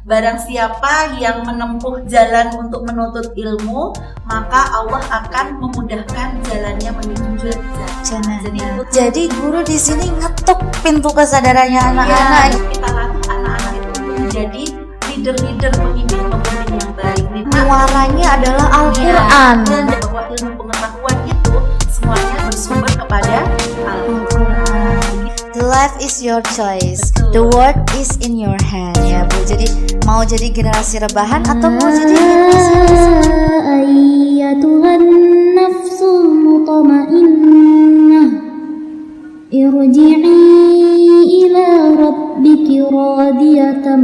Barang siapa yang menempuh jalan untuk menuntut ilmu, maka Allah akan memudahkan jalannya menuju jannah. Jadi guru di sini ngetuk pintu kesadarannya anak-anak. Ya, kita latih anak-anak itu menjadi leader-leader, pemimpin-pemimpin yang baik. Muaranya adalah Al-Quran. Dan bahwa ilmu pengetahuan itu semuanya bersumber kepada Al-Quran. The life is your choice. The world is in your hand, ya Bu. Jadi mau jadi generasi rebahan atau mau jadi generasi ayyatuhan nafsul mutmainnah irji'i ila rabbiki radiyatan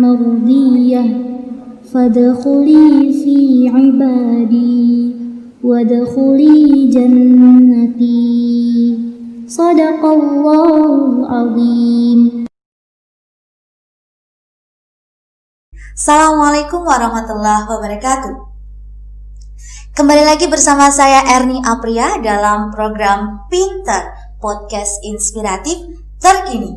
mardiyah fadkhuli fi ibadi wadkhuli jannati. Shadaqallahul azim. Assalamualaikum warahmatullahi wabarakatuh. Kembali lagi bersama saya Erni Apria dalam program Pinter, podcast inspiratif terkini.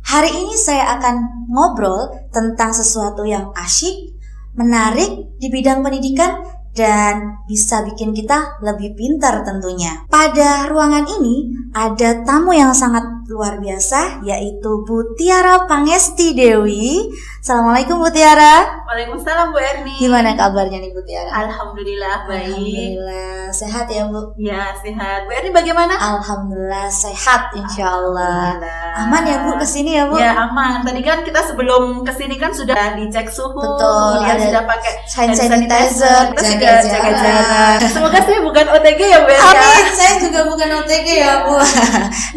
Hari ini saya akan ngobrol tentang sesuatu yang asyik, menarik di bidang pendidikan dan bisa bikin kita lebih pintar tentunya. Pada ruangan ini ada tamu yang sangat luar biasa, yaitu Bu Tiara Pangesti Dewi. Assalamualaikum Bu Tiara. Waalaikumsalam Bu Erni. Gimana kabarnya nih Bu Tiara? Alhamdulillah baik. Alhamdulillah sehat ya Bu. Ya sehat. Bu Erni bagaimana? Alhamdulillah sehat insyaallah. Aman ya Bu kesini ya Bu? Ya aman. Tadi kan kita sebelum kesini kan sudah dicek suhu. Betul. Kemudian sudah pakai hand sanitizer. Jaga jarak. Semoga saya bukan OTG ya Bu Erni. Amin. Saya juga bukan OTG ya Bu.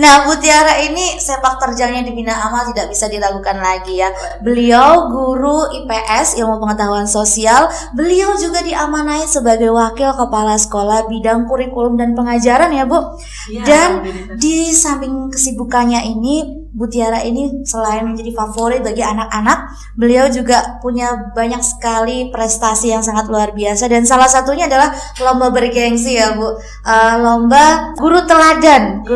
Nah Bu Tiara ini sepak terjangnya di Bina Amal tidak bisa diragukan lagi ya. Beliau guru IPS, ilmu pengetahuan sosial. Beliau juga diamanai sebagai wakil kepala sekolah bidang kurikulum dan pengajaran ya Bu. Ya, dan di samping kesibukannya ini, Bu Tiara ini selain menjadi favorit bagi anak-anak, beliau juga punya banyak sekali prestasi yang sangat luar biasa. Dan salah satunya adalah lomba bergengsi ya Bu, lomba guru teladan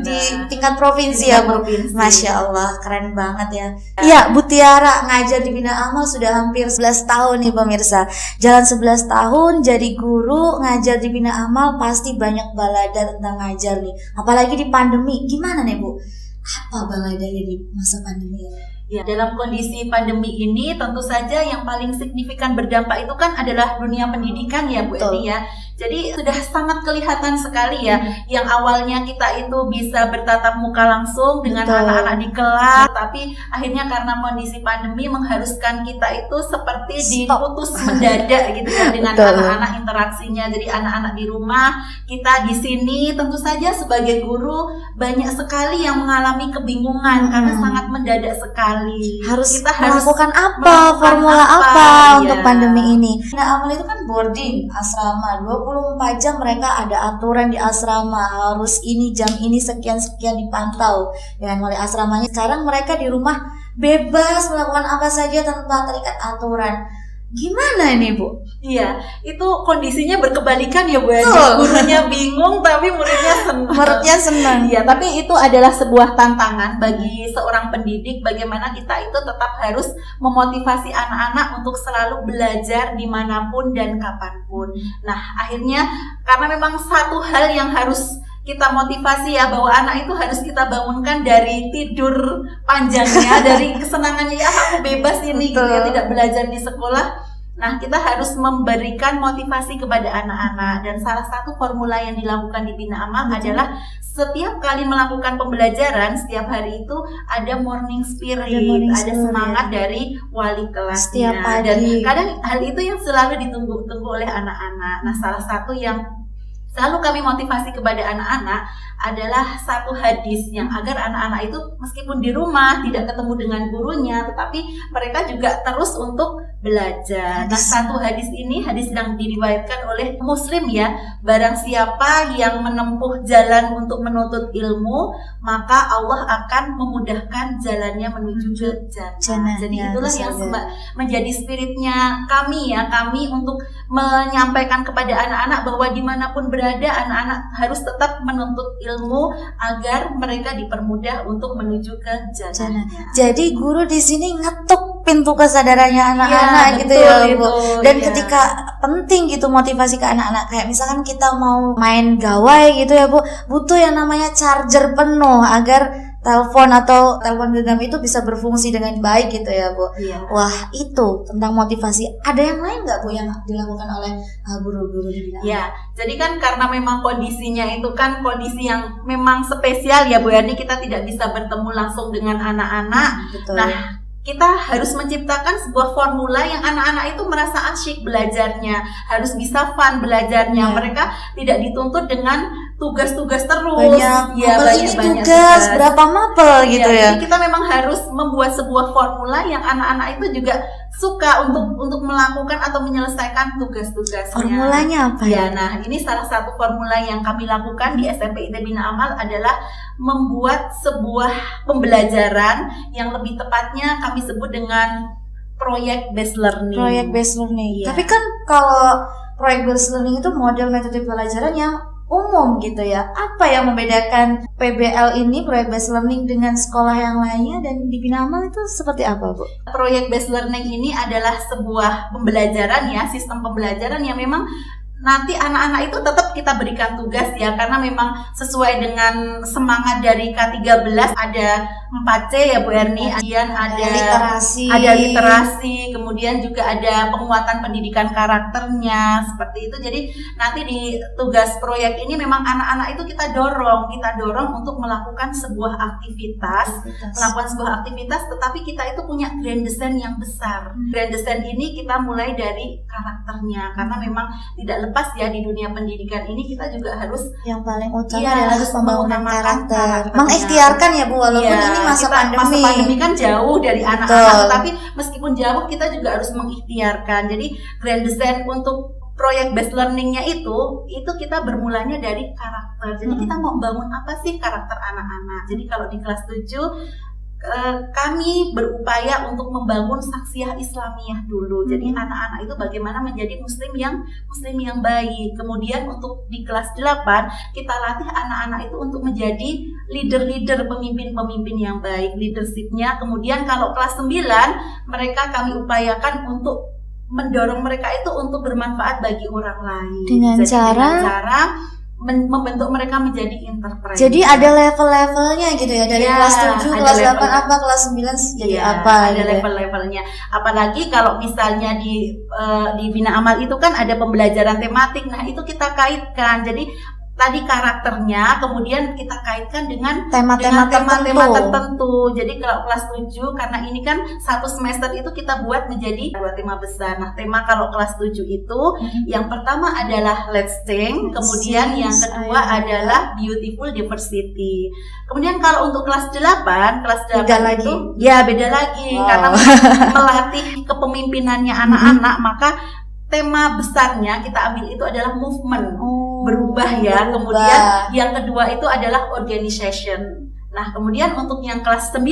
di tingkat provinsi ya Bu. Masya Allah, keren banget ya. Iya Bu Tiara ngajar di Bina Amal sudah hampir 11 tahun nih pemirsa. Jalan 11 tahun jadi guru ngajar di Bina Amal, pasti banyak balada tentang ngajar nih. Apalagi di pandemi, gimana nih Bu? Apa baladanya di masa pandemi ini? Ya, dalam kondisi pandemi ini tentu saja yang paling signifikan berdampak itu kan adalah dunia pendidikan ya Bu Eni ya. Jadi sudah sangat kelihatan sekali ya, yang awalnya kita itu bisa bertatap muka langsung dengan anak-anak di kelas, tapi akhirnya karena kondisi pandemi mengharuskan kita itu seperti diputus mendadak gitu ya dengan anak-anak interaksinya. Jadi anak-anak di rumah, kita di sini, tentu saja sebagai guru banyak sekali yang mengalami kebingungan karena sangat mendadak sekali. Kita harus melakukan apa, formula apa untuk pandemi ini. Nah, Amal itu kan boarding asrama 24 jam, mereka ada aturan di asrama, harus ini jam ini sekian-sekian dipantau dengan wali asramanya. Sekarang mereka di rumah bebas melakukan apa saja tanpa terikat aturan. Gimana ini Bu? Iya, itu kondisinya berkebalikan ya Bu. Gurunya bingung tapi muridnya senang. Iya, tapi itu adalah sebuah tantangan bagi seorang pendidik, bagaimana kita itu tetap harus memotivasi anak-anak untuk selalu belajar dimanapun dan kapanpun. Nah, akhirnya karena memang satu hal yang harus kita motivasi ya, bahwa anak itu harus kita bangunkan dari tidur panjangnya, dari kesenangannya ya aku bebas ini gitu ya, tidak belajar di sekolah. Nah, kita harus memberikan motivasi kepada anak-anak, dan salah satu formula yang dilakukan di Bina Amal adalah setiap kali melakukan pembelajaran, setiap hari itu ada morning spirit, ada semangat dari wali kelasnya. Dan kadang hal itu yang selalu ditunggu-tunggu oleh anak-anak. Nah, salah satu yang selalu kami motivasi kepada anak-anak adalah satu hadis yang agar anak-anak itu meskipun di rumah tidak ketemu dengan gurunya, tetapi mereka juga terus untuk belajar. Nah, satu hadis ini hadis yang diriwayatkan oleh Muslim ya. Barang siapa yang menempuh jalan untuk menuntut ilmu, maka Allah akan memudahkan jalannya menuju ke jannah. Jadi itulah yang menjadi spiritnya kami ya, kami untuk menyampaikan kepada anak-anak bahwa dimanapun berada, anak-anak harus tetap menuntut ilmu agar mereka dipermudah untuk menuju ke jannah. Jadi guru di sini ngetuk pintu kesadarannya anak-anak Iya, gitu betul ya Bu. itu, Dan iya. ketika penting gitu motivasi ke anak-anak, kayak misalkan kita mau main gawai gitu ya Bu, butuh yang namanya charger penuh agar telepon atau telepon genggam itu bisa berfungsi dengan baik gitu ya Bu. Iya. Wah, itu tentang motivasi. Ada yang lain nggak Bu yang dilakukan oleh guru-guru di bidang? Ya, jadi kan karena memang kondisinya itu kan kondisi yang memang spesial ya Bu Yani, kita tidak bisa bertemu langsung dengan anak-anak. Betul. Nah, kita harus menciptakan sebuah formula yang anak-anak itu merasa asyik belajarnya, harus bisa fun belajarnya. Ya. Mereka tidak dituntut dengan tugas-tugas terus. Banyak Ya, mapel ini banyak tugas, berapa mapel gitu ya. Jadi kita memang harus membuat sebuah formula yang anak-anak itu juga suka untuk melakukan atau menyelesaikan tugas-tugasnya. Formulanya apa Ya, nah ini salah satu formula yang kami lakukan di SMP IT Bina Amal adalah membuat sebuah pembelajaran yang lebih tepatnya kami sebut dengan project based learning. Project based learning. Iya. Tapi kan kalau project based learning itu model metode pelajaran yang umum gitu ya. Apa yang membedakan PBL ini project based learning dengan sekolah yang lainnya, dan di Bina Amal itu seperti apa Bu? Project based learning ini adalah sebuah pembelajaran ya, sistem pembelajaran yang memang nanti anak-anak itu tetap kita berikan tugas ya, karena memang sesuai dengan semangat dari K13 ada 4C ya Bu Erni, kemudian ada literasi, kemudian juga ada penguatan pendidikan karakternya seperti itu. Jadi nanti di tugas proyek ini memang anak-anak itu kita dorong untuk melakukan sebuah aktivitas, tetapi kita itu punya grand design yang besar. Grand design ini kita mulai dari karakternya, karena memang tidak lepas ya di dunia pendidikan ini kita juga harus yang paling utama iya, adalah pembangunan mengutamakan karakter, karakternya. mengikhtiarkan ya Bu, walaupun Iya, ini masa masa pandemi kan jauh dari Betul. anak-anak, tapi meskipun jauh kita juga harus mengikhtiarkan. Jadi grand design untuk proyek based learningnya itu kita bermulanya dari karakter. Jadi kita mau membangun apa sih karakter anak-anak. Jadi kalau di kelas 7 kami berupaya untuk membangun saksiyah Islamiyah dulu. Jadi anak-anak itu bagaimana menjadi muslim yang baik. Kemudian untuk di kelas 8 kita latih anak-anak itu untuk menjadi leader-leader, pemimpin-pemimpin yang baik, leadershipnya. Kemudian kalau kelas 9 mereka kami upayakan untuk mendorong mereka itu untuk bermanfaat bagi orang lain. Dengan cara membentuk mereka menjadi entrepreneur. Jadi ada level-levelnya gitu ya, dari Ya, kelas 7, kelas 8 level. apa, kelas 9 jadi Iya, apa ada gitu. level-levelnya. Apalagi kalau misalnya di Bina Amal itu kan ada pembelajaran tematik. Nah, itu kita kaitkan. Jadi tadi karakternya kemudian kita kaitkan dengan Tema-tema tertentu. Jadi kalau kelas 7 karena ini kan satu semester itu kita buat menjadi 2 tema besar. Nah, tema kalau kelas 7 itu yang pertama adalah Let's Think, kemudian yang kedua adalah Beautiful Diversity. Kemudian kalau untuk kelas 8 Beda lagi. itu ya beda lagi. Wow. Karena melatih kepemimpinannya anak-anak, maka tema besarnya kita ambil itu adalah movement. Berubah ya. berubah. Kemudian yang kedua itu adalah organization. Nah, kemudian untuk yang kelas 9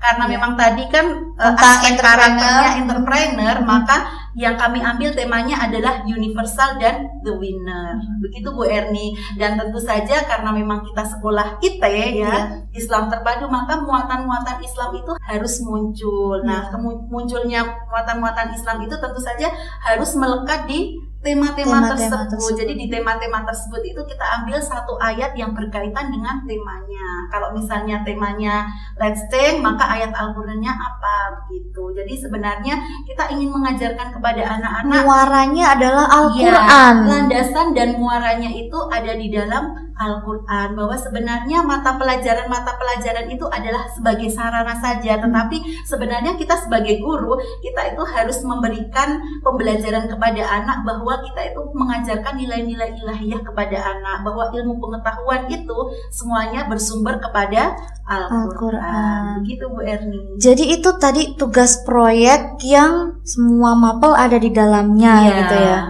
karena memang tadi kan aspek karakternya entrepreneur, maka yang kami ambil temanya adalah universal dan the winner. Begitu Bu Erni. Dan tentu saja karena memang kita sekolah IT ya, Islam terpadu, maka muatan-muatan Islam itu harus muncul. Nah, munculnya muatan-muatan Islam itu tentu saja harus melekat di tema-tema tersebut. Jadi di tema-tema tersebut itu kita ambil satu ayat yang berkaitan dengan temanya. Kalau misalnya temanya Let's Think, maka ayat Al-Qur'annya apa begitu. Jadi sebenarnya kita ingin mengajarkan kepada anak-anak Muaranya adalah Al-Qur'an. Ya, landasan dan muaranya itu ada di dalam Al-Qur'an, bahwa sebenarnya mata pelajaran itu adalah sebagai sarana saja, tetapi sebenarnya kita sebagai guru, kita itu harus memberikan pembelajaran kepada anak bahwa kita itu mengajarkan nilai-nilai ilahiyah kepada anak, bahwa ilmu pengetahuan itu semuanya bersumber kepada Al-Qur'an. Begitu Bu Erni. Jadi itu tadi tugas proyek yang semua mapel ada di dalamnya gitu ya.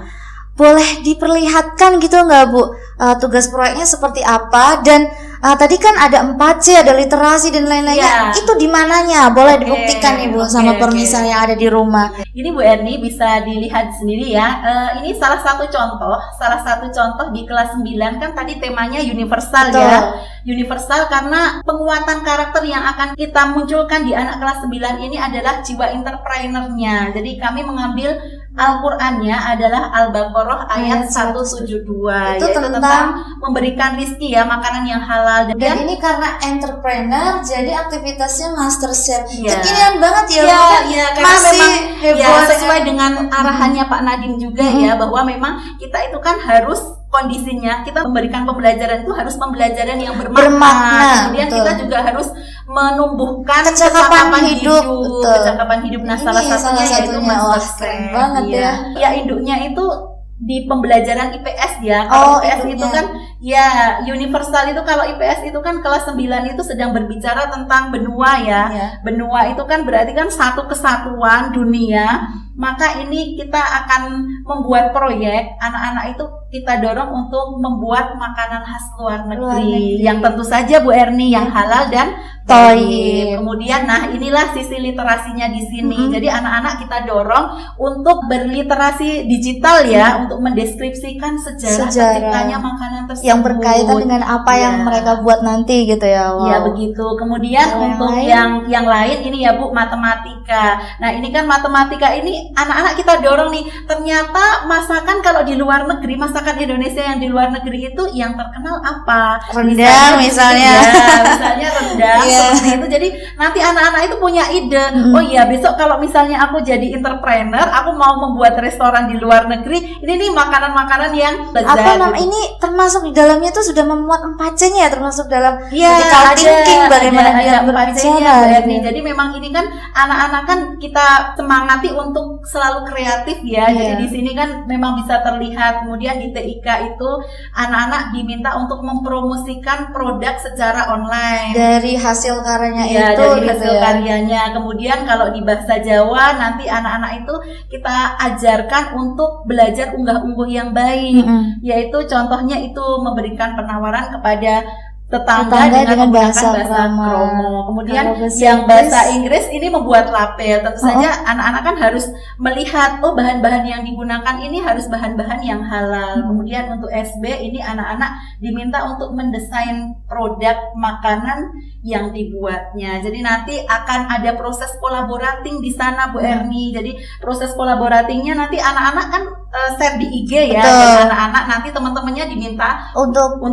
Boleh diperlihatkan gitu nggak Bu, tugas proyeknya seperti apa, dan tadi kan ada 4C, ada literasi dan lain-lainnya. Itu di mananya? Boleh dibuktikan nih Bu sama permisal yang ada di rumah. Ini Bu Erni bisa dilihat sendiri ya. Ini salah satu contoh di kelas 9 kan tadi temanya universal. Betul. Ya. Universal karena penguatan karakter yang akan kita munculkan di anak kelas 9 ini adalah jiwa entrepreneurnya. Jadi kami mengambil Al-Qur'annya adalah Al-Baqarah ayat 172, itu yaitu tentang memberikan rezeki ya, makanan yang halal. Dan ini karena entrepreneur jadi aktivitasnya master chef. Kekinian banget ya. Iya, karena masih memang heboh sesuai dengan arahannya Pak Nadiem juga ya, bahwa memang kita itu kan harus kondisinya kita memberikan pembelajaran itu harus pembelajaran yang bermakna. Kemudian kita juga harus menumbuhkan kecakapan hidup. Kecakapan hidup. Nah, salah satunya yaitu master banget ya. Ya, induknya itu di pembelajaran IPS ya. Kalau IPS itu kan ya universal, itu kalau IPS itu kan kelas 9 itu sedang berbicara tentang benua ya. Benua itu kan berarti kan satu kesatuan dunia. Maka ini kita akan membuat proyek, anak-anak itu kita dorong untuk membuat makanan khas luar negeri. Yang tentu saja Bu Erni yang halal dan thayyib. Kemudian inilah sisi literasinya di sini. Jadi anak-anak kita dorong untuk berliterasi digital ya, untuk mendeskripsikan sejarah terciptanya makanan tersebut yang berkaitan dengan apa yang mereka buat nanti gitu ya. Ya begitu. Kemudian untuk yang lain ini ya Bu, matematika. Nah, ini kan matematika ini anak-anak kita dorong nih. Ternyata masakan kalau di luar negeri, masakan Indonesia yang di luar negeri itu yang terkenal apa? Rendang misalnya. Misalnya rendang. Seperti itu. Jadi nanti anak-anak itu punya ide. Oh iya, besok kalau misalnya aku jadi entrepreneur, aku mau membuat restoran di luar negeri. Ini nih makanan-makanan yang lezat. Ini termasuk di dalamnya tuh sudah memuat 4C-nya ya, termasuk dalam critical thinking, bagaimana dia berbicara. Jadi memang ini kan anak-anak kan kita semangati untuk selalu kreatif ya. Jadi di sini kan memang bisa terlihat. Kemudian di TIK itu anak-anak diminta untuk mempromosikan produk secara online dari hasil karyanya itu dari hasil karyanya. Kemudian kalau di bahasa Jawa nanti anak-anak itu kita ajarkan untuk belajar unggah-ungguh yang baik, yaitu contohnya itu memberikan penawaran kepada tetangga dengan bahasa kromo. Kemudian yang bahasa Inggris ini membuat label. Tentu saja anak-anak kan harus melihat bahan-bahan yang digunakan ini harus bahan-bahan yang halal. Kemudian untuk SB ini anak-anak diminta untuk mendesain produk makanan yang dibuatnya. Jadi nanti akan ada proses kolaborating di sana Bu Erni. Jadi proses kolaboratingnya nanti anak-anak kan share di IG ya. Dan anak-anak nanti teman-temannya diminta untuk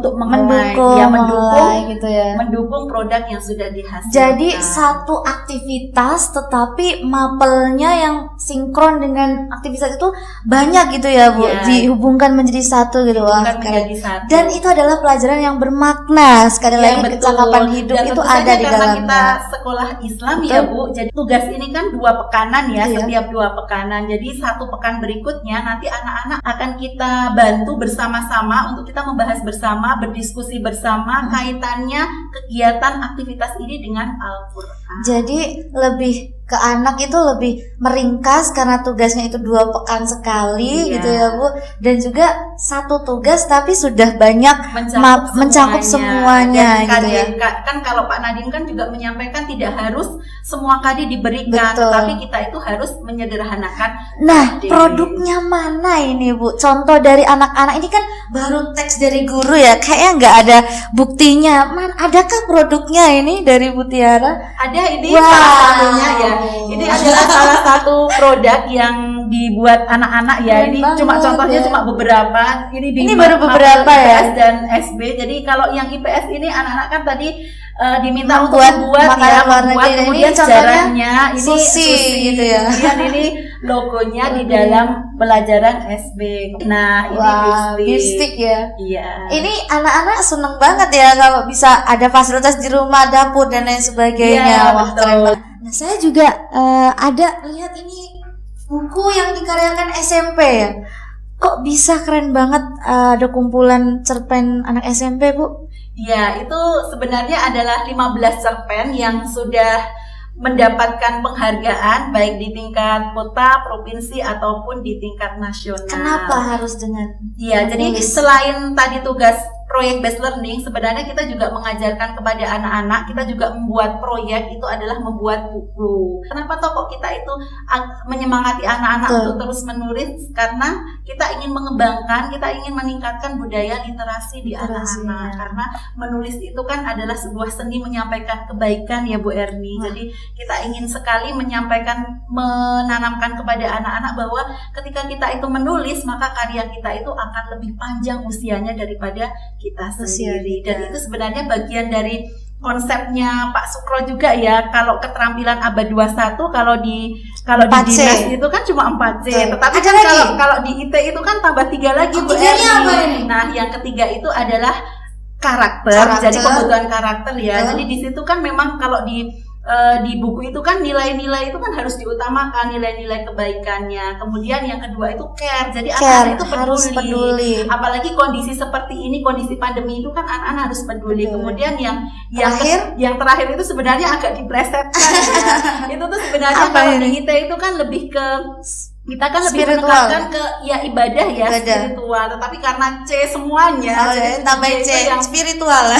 mendukung produk yang sudah dihasilkan. Jadi satu aktivitas tetapi mapelnya yang sinkron dengan aktivitas itu banyak gitu ya Bu, dihubungkan menjadi satu gitu. Dan itu adalah pelajaran yang bermakna. Sekali lagi kecakapan hidup itu ada di dalamnya. Karena kita sekolah Islam ya Bu, jadi tugas ini kan 2 pekanan ya, setiap 2 pekanan. Jadi 1 pekan berikutnya nanti anak-anak akan kita bantu bersama-sama untuk kita membahas bersama, berdiskusi bersama kaitannya kegiatan aktivitas ini dengan Al-Qur'an. Jadi lebih ke anak itu lebih meringkas karena tugasnya itu 2 pekan sekali gitu ya Bu, dan juga satu tugas tapi sudah banyak mencakup semuanya gitu ya. Kan kalau Pak Nadiem kan juga menyampaikan tidak harus semua KD diberikan, tapi kita itu harus menyederhanakan. Nah, produknya mana ini Bu? Contoh dari anak-anak ini kan baru teks dari guru ya, kayaknya nggak ada buktinya. Adakah produknya ini dari Bu Tiara? Ada, ini salah satunya ya. Ini adalah salah satu produk yang dibuat anak-anak ya. Ini cuma contohnya cuma beberapa. Ini baru beberapa ya. IPS dan SB. Jadi kalau yang IPS ini anak-anak kan tadi diminta untuk membuat kemudian sejarahnya ini sushi gitu ya. Kemudian ini logonya di dalam pelajaran SB. Nah, ini beef stick ya. Iya. Ini anak-anak seneng banget ya kalau bisa ada fasilitas di rumah, dapur dan lain sebagainya. Wah, keren banget. Nah, saya juga ada lihat ini buku yang dikaryakan SMP ya. Kok bisa keren banget, ada kumpulan cerpen anak SMP Bu? Ya, itu sebenarnya adalah 15 cerpen yang sudah mendapatkan penghargaan baik di tingkat kota, provinsi ataupun di tingkat nasional. Kenapa harus dengan Iya, jadi selain tadi tugas proyek based learning, sebenarnya kita juga mengajarkan kepada anak-anak, kita juga membuat proyek itu adalah membuat buku. Kenapa toh kok kita itu menyemangati anak-anak untuk terus menulis? Karena kita ingin mengembangkan, kita ingin meningkatkan budaya literasi di anak-anak. Karena menulis itu kan adalah sebuah seni menyampaikan kebaikan ya Bu Erni. Jadi kita ingin sekali menyampaikan, menanamkan kepada anak-anak bahwa ketika kita itu menulis, maka karya kita itu akan lebih panjang usianya daripada kita sendiri. Dan itu sebenarnya bagian dari konsepnya Pak Sukro juga ya. Kalau keterampilan abad 21 kalau di dinas itu kan cuma 4C. Tetapi kan kalau di IT itu kan tambah 3 lagi Bu Erni. Nah, yang ketiga itu adalah karakter. Jadi kebutuhan karakter ya. Jadi di situ kan memang kalau di buku itu kan nilai-nilai itu kan harus diutamakan, nilai-nilai kebaikannya. Kemudian yang kedua itu care. Jadi anak-anak itu peduli. Apalagi kondisi seperti ini, kondisi pandemi itu kan anak-anak harus peduli. Kemudian yang terakhir itu sebenarnya agak diplesetkan ya. Itu tuh sebenarnya kalau di IT itu kan lebih ke kita kan lebih menekankan ke ibadah ya, spiritual. Tetapi karena C semuanya, tambah C yang spiritual.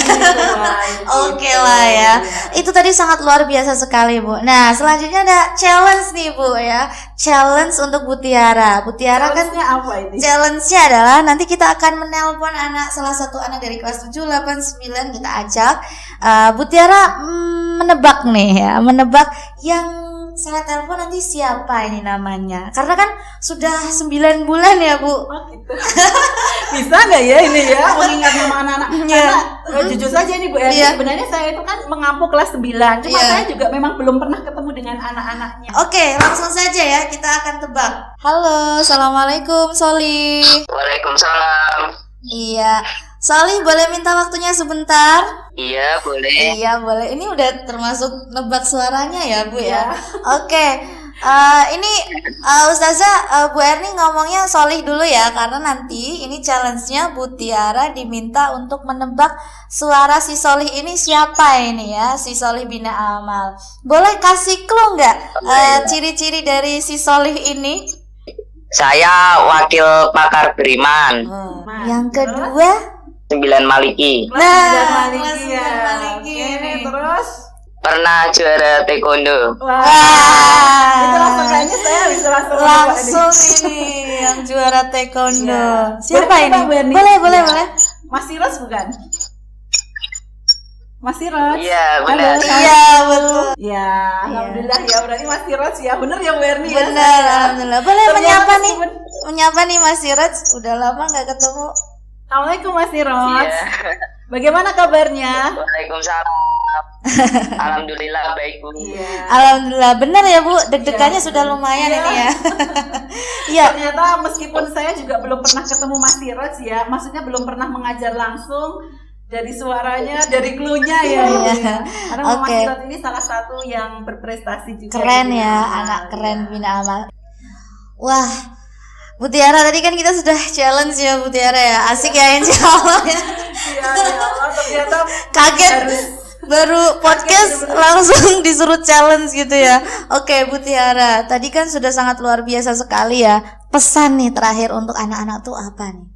Oke lah ya. Itu tadi sangat luar biasa sekali Bu. Nah selanjutnya ada challenge nih Bu ya. Challenge untuk Bu Tiara. Bu Tiara kan apa ini? Challenge-nya adalah nanti kita akan menelpon salah satu anak dari kelas 7, 8, 9 kita ajak. Bu Tiara menebak nih ya, menebak yang saya telepon nanti siapa ini namanya. Karena kan sudah 9 bulan ya Bu. Gitu. Bisa nggak ya ini ya mengingat nama anak-anak? Karena jujur saja nih Bu Erni, sebenarnya saya itu kan mengampu kelas 9. Cuma saya juga memang belum pernah ketemu dengan anak-anaknya. Oke, langsung saja ya kita akan tebak. Halo, assalamualaikum Soli. Waalaikumsalam. Iya, Soli boleh minta waktunya sebentar? Iya boleh. Iya boleh. Ini udah termasuk nebak suaranya ya Bu ya. Oke. Ini Ustazah Bu Erni ngomongnya Solih dulu ya, karena nanti ini challenge-nya Bu Tiara diminta untuk menebak suara si Solih ini siapa ini ya, si Solih Bina Amal. Boleh kasih clue nggak ciri-ciri dari si Solih ini? Saya wakil pakar beriman. Yang kedua 9 Maliki. Nah, Maliki ya. Oke, terus pernah juara taekwondo. Wah. Itu langsung kayaknya saya bisa langsung ini yang juara taekwondo. Siapa ini? Boleh. Mas Siroj bukan? Mas Siroj. Iya, benar. Iya, betul. Ya, alhamdulillah ya, berarti Mas Siroj ya. Benar ya Bu Erni ya. Benar, alhamdulillah. Boleh menyapa nih Mas Siroj. Udah lama nggak ketemu. Assalamualaikum Mas Siroj. Bagaimana kabarnya? Waalaikumsalam. Alhamdulillah baik Bu. Alhamdulillah, benar ya Bu, deg-degannya sudah lumayan ini ya. Iya. Ternyata meskipun saya juga belum pernah ketemu Mas Siroj ya, maksudnya belum pernah mengajar langsung, dari suaranya, dari clue-nya ya. Karena Mas Siroj ini salah satu yang berprestasi juga. Keren ya, anak keren Bina Amal. Wah, Bu Tiara, tadi kan kita sudah challenge ya Bu Tiara ya. Asik ya insya Allah ya. Ternyata kaget baru podcast langsung disuruh challenge gitu ya. Oke Bu Tiara, tadi kan sudah sangat luar biasa sekali ya. Pesan nih terakhir untuk anak-anak tuh apa nih?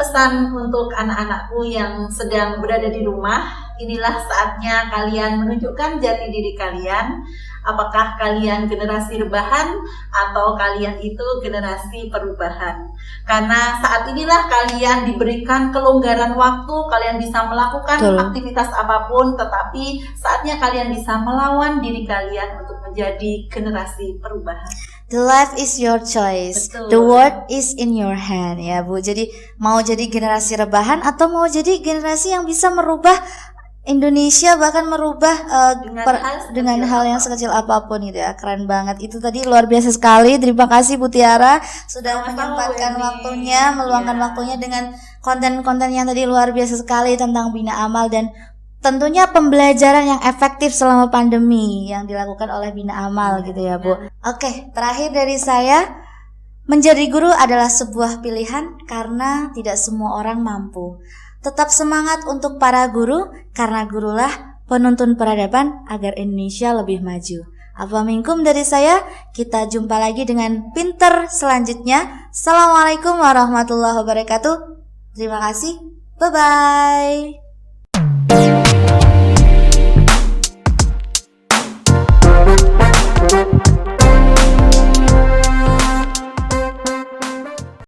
Pesan untuk anak-anakku yang sedang berada di rumah, inilah saatnya kalian menunjukkan jati diri kalian. Apakah kalian generasi rebahan atau kalian itu generasi perubahan? Karena saat inilah kalian diberikan kelonggaran waktu, kalian bisa melakukan aktivitas apapun, tetapi saatnya kalian bisa melawan diri kalian untuk menjadi generasi perubahan. The life is your choice. Betul. The world is in your hand ya Bu. Jadi mau jadi generasi rebahan atau mau jadi generasi yang bisa merubah Indonesia, bahkan merubah dengan hal yang sekecil apapun gitu ya. Keren banget. Itu tadi luar biasa sekali. Terima kasih Bu Tiara sudah menyempatkan waktunya, meluangkan waktunya dengan konten-konten yang tadi luar biasa sekali tentang Bina Amal dan tentunya pembelajaran yang efektif selama pandemi yang dilakukan oleh Bina Amal gitu ya Bu. Oke, terakhir dari saya, menjadi guru adalah sebuah pilihan karena tidak semua orang mampu. Tetap semangat untuk para guru, karena gurulah penuntun peradaban agar Indonesia lebih maju. Apa minkum dari saya, kita jumpa lagi dengan pinter selanjutnya. Assalamualaikum warahmatullahi wabarakatuh. Terima kasih, bye-bye.